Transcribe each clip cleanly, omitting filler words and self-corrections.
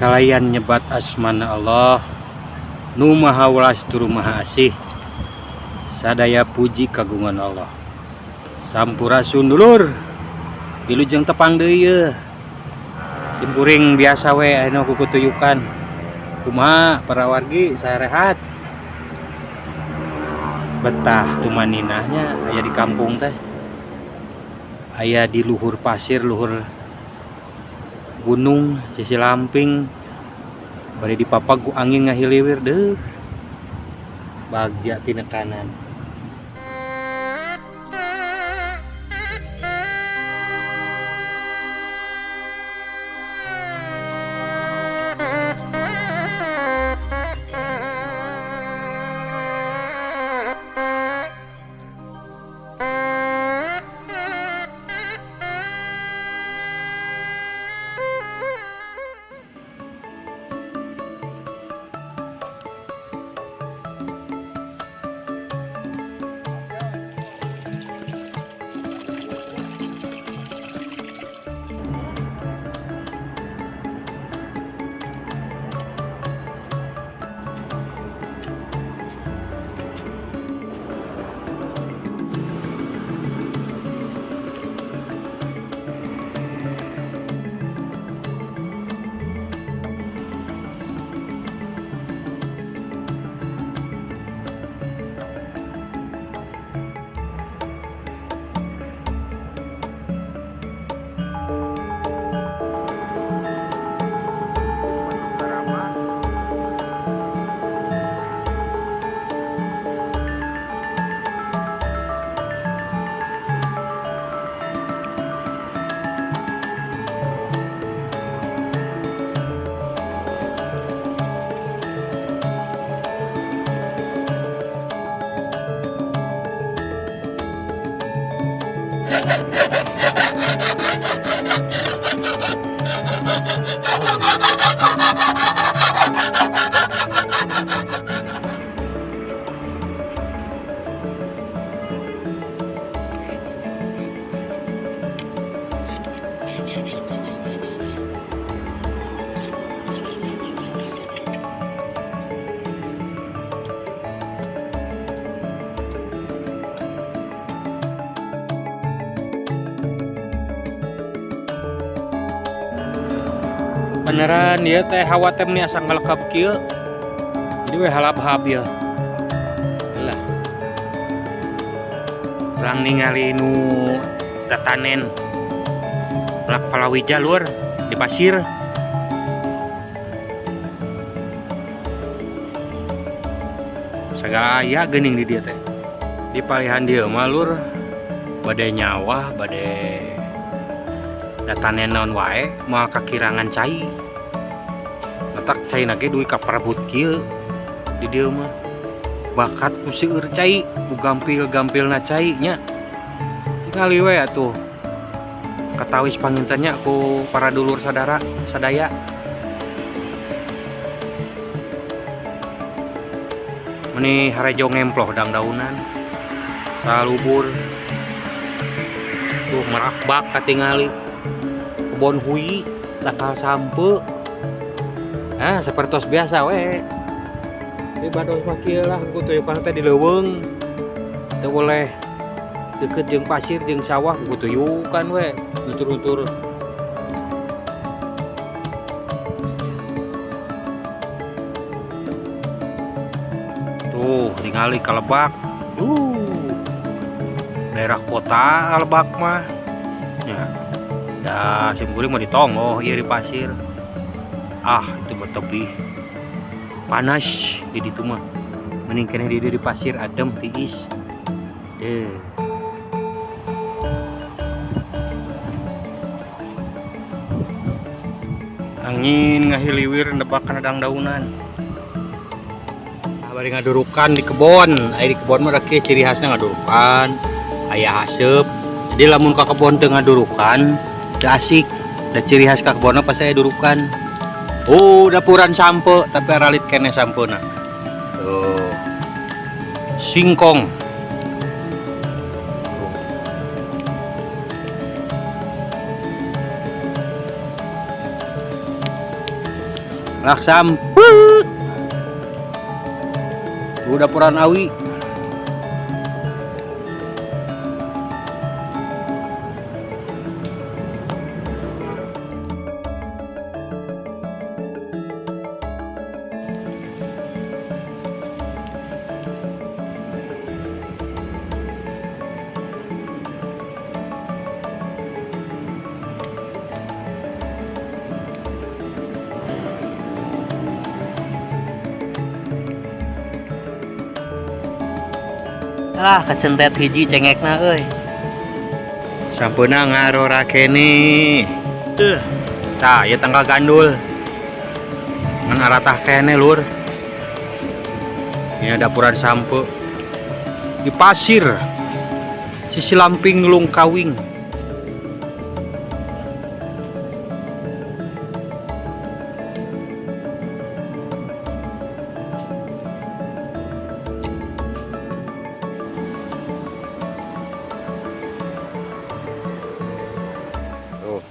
kalayan nyebat asmana Allah nu maha welas turu maha asih, sadaya puji kagungan Allah. Sampurasun dulur wilujeng tepang deui simpuring biasa we anu kukutuyukan. Kumaha para wargi sarehat betah tumaninahnya aya di kampung teh, aya di luhur pasir, luhur gunung sisi lamping, bari dipapag ku angin ngahiliwir deuh bagja tina kanan. Beneran dia teh hawa teh nih asal ngelekap kieu, jadi we halap-halap ya lah urang ningali nu datanen lak palawija luar di pasir. Segala aya geuning di dia teh di palihan dia malur bade nyawa bade datanen naon wae moal kakirangan cai, letak cai nage duit kaperebut kieu di dieu mah bakat ku seueur cai ku gampil-gampilna cai nya tingali we atuh katawis pangintennya ku para dulur sadara sadaya. Meni harejo ngemploh dang daunan salubur tuh merakbak katingali kebon hui takal sampe sepertos biasa we di bados mah kieu lah kutuyukan teh di leuweung teu boleh deket jeung pasir jeung sawah kutuyukan we nutur-nutur. Tuh ningali Kalebak daerah kota Kalebak mah ya. Dah simkuring mah ditongoh ieu di pasir. Itu bertebih panas di ditu mah. Mending keneh di pasir adem tiis. Angin ngahiliwir nebakan adang daunan. Bari ngadurukan di kebon. Aya di kebon mah rek ciri khasna ngadurukan. Aya haseup. Jadi lamun ka kebon teu ngadurukan asik, da ciri khas ka kebonna pas saya durukan. Dapuran sampe tapi aralit kene sampena. Singkong. Laksam. Udah puran awi. Lah kecentet hiji cengekna euy. Sampuna ngarora kene. Tah, ya tanggal gandul. Ngan aratah kene lur. Ini ada puran sampe. Di pasir. Sisi lamping lung kawing.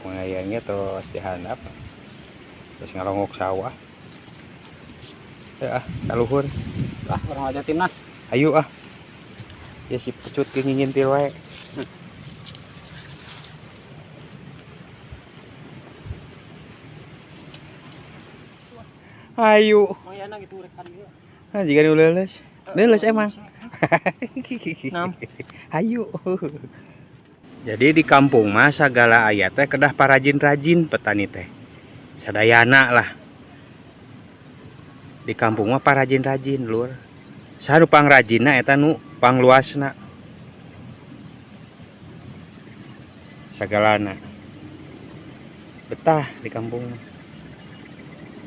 Mengayangnya terus dihandap terus ngarongok sawah ya kaluhur Orang aja timnas. ayo ya si pecut ngingintir wae ayo Gitu rekan dia. nah jika lulus emang ayo. Jadi di kampung mah segala ayat teh kedah parajin-rajin petani teh. Sadayana lah. Di kampung mah parajin-rajin lur. Saha nu pangrajinna eta nu pangluasna. Sagalana. Betah di kampung.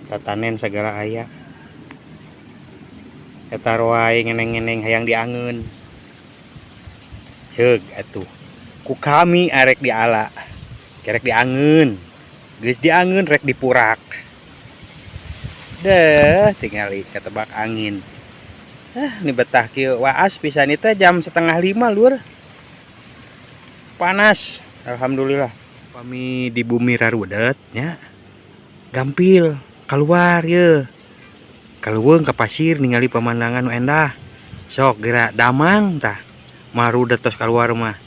Tatanen segala aya. Eta roai ngeneng-ngeneng hayang diangeun. Heug atuh. Ku kami arek diala kerek diangeun geus diangeun rek dipurak deh tingali ketebak angin ini betah kieu waas pisan teh jam 4:30 lur panas alhamdulillah kami di bumi rarudet nya gampil keluar ye kaluweung ka pasir ningali pemandangan nu endah sok geura damang tah marudet tos keluar mah.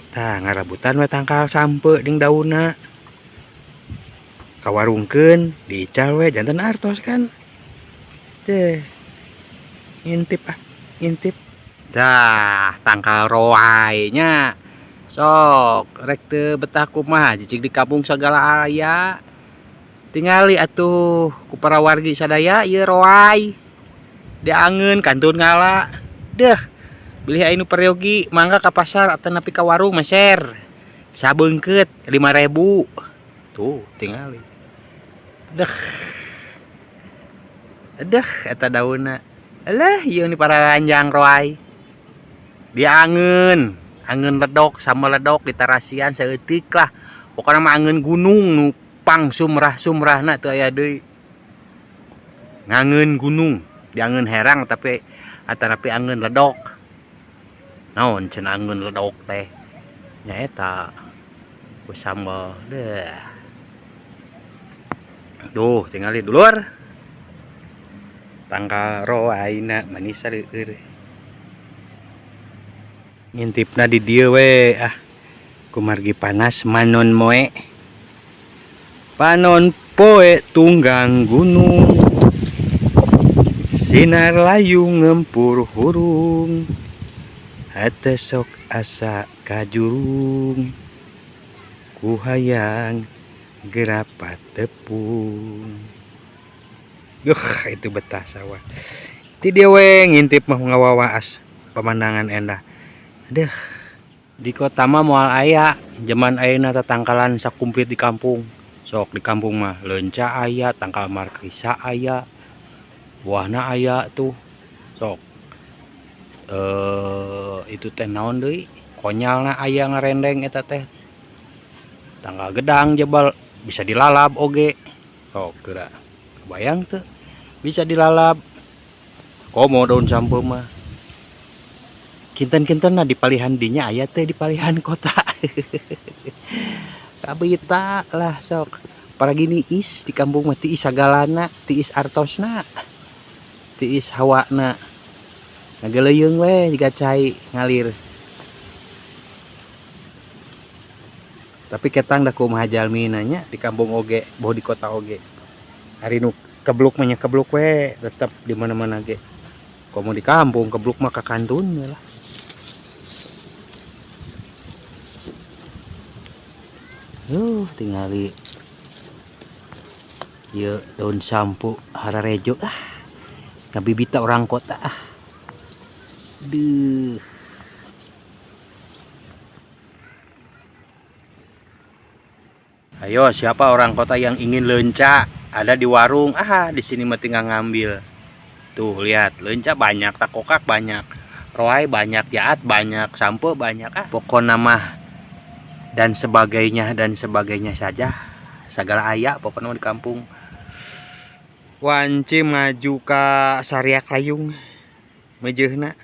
Tah ngarabutan we tangkal sampe ding daunna. Kawarungkeun diical we janten artos kan. Teh. Ngintip. Dah tangkal roai nya. Sok rek teu betah kumaha cicing di kampung sagala aya. Tingali atuh ku para wargi sadaya ieu roai. Diangeun kantun ngala. Deuh. Beli anu peryogi mangga ke pasar atau napi ke warung meser sabeungkeut 5.000 tuh tingali deh eta daunna alah ieu ni para ranjang roai diangeun ledok sama ledok di tarasian saeutik lah pokona mah angeun gunung nu pang sumrah-sumrahna teu aya deui ngangeun gunung diangeun herang tapi atanapi angeun ledok naon cenah angeun ledok teh nyaeta ku sambal deh duh tingali dulur tangkal roaina manis sareur ngintipna di dieu we kumargi panas manon moe panon poe tunggang gunung sinar layu ngempur hurung hate sok asa kajurung ku hayang gerapat tepung itu betah sawah ti dia we ngintip mah ngawawaas pemandangan endah deh di kota mah moal aya zaman ayeuna tatangkalan sakumplit di kampung sok di kampung mah leunca aya tangkal markisa aya buahna aya tuh sok itu teh naon deui konyalna aya ngarendeng eta teh tanggal gedang jebal bisa dilalap oge sok geura kebayang tuh bisa dilalap komo daun sampo mah kinten-kinten di palihan dinya aya teh di palihan kota kabita lah sok apalagi niis di kampung mah tiis sagalana, tiis artosna, tiis hawana. Ngageleyeung we jiga cai ngalir. Tapi ketang da kumaha jalmi nanya di kampung oge, boh di kota oge. Hari nu kebluk mah nya kebluk we, tetep di mana-mana ge. Komo di kampung kebluk mah ka kantun we lah. Tingali ya daun sampu hararejo ngabibita orang kota Duh. Ayo siapa orang kota yang ingin lenca? Ada di warung. Di sini mah tinggal ngambil. Tuh lihat, lenca banyak, takokak banyak, roai banyak, jaat banyak, sampo banyak. Pokoknya mah dan sebagainya saja. Segala ayak pokoknya di kampung. Wanci maju ka Sariak Layung. Mejehna.